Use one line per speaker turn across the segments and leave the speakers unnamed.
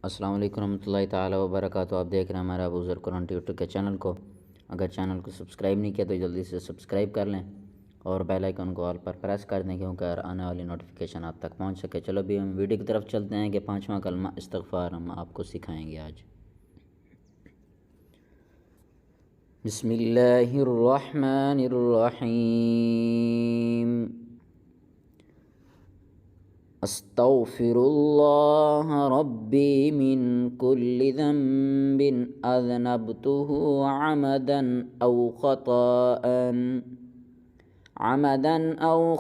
अस्सलाम वालेकुम रहमतुल्लाहि ताला व बरकातहू। आप देख रहे हैं हमारा अबूज़र कुरान यूट्यूब के चैनल को। अगर चैनल को सब्सक्राइब नहीं किया तो जल्दी से सब्सक्राइब कर लें और बेल आइकन को ऑल पर प्रेस कर दें क्योंकि आने वाली नोटिफिकेशन आप तक पहुंच सके। चलो अभी हम वीडियो की तरफ चलते हैं कि पाँचवा कलमा इस्तग़फ़ार हम आपको सिखाएंगे आज। बिस्मिल्लाहिर्रहमानिर्रहीम। अस्तग़फ़िरुल्लाह रब्बी मिन कुल्लि ज़ंबिन अज़नबतुहु अमदन औ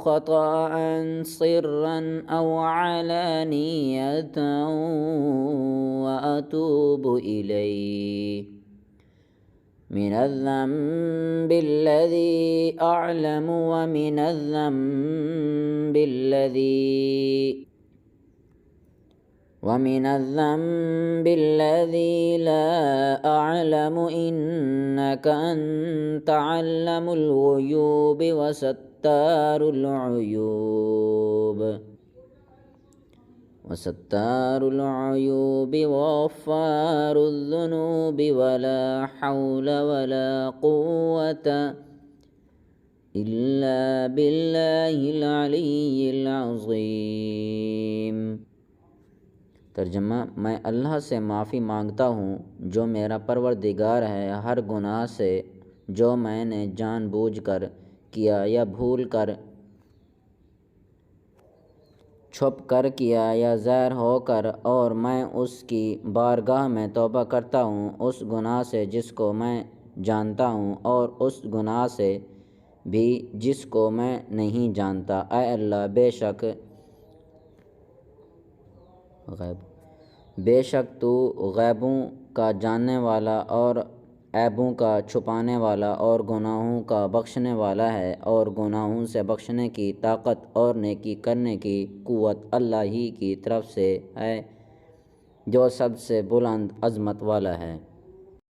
ख़ताअन सिर्रन औ अलानियतन व अतूबु इलैहि मिनज़्ज़ंबिल्लज़ी अअलमु व मिनज़्ज़ंबिल्लज़ी ला अअलमु इन्नका अन्त अल्लमुल ग़ुयूब व सत्तारुल उयूब व ग़फ़्फ़ारुज़ ज़ुनूब वला हौला वला क़ुव्वता इल्ला बिल्लाहिल अलिय्यिल अज़ीम। तर्जुमा, मैं अल्लाह से माफ़ी मांगता हूँ जो मेरा परवरदिगार है हर गुनाह से जो मैंने जानबूझकर किया या भूल कर, छुप कर किया या ज़ाहिर होकर, और मैं उसकी बारगाह में तौबा करता हूँ उस गुनाह से जिसको मैं जानता हूँ और उस गुनाह से भी जिसको मैं नहीं जानता। ऐ अल्लाह, बेशक तू गैबों का जानने वाला और ऐबों का छुपाने वाला और गुनाहों का बख्शने वाला है, और गुनाहों से बख्शने की ताकत और नेकी करने की क़ुव्वत अल्लाह ही की तरफ से है जो सबसे बुलंद अज़मत वाला है।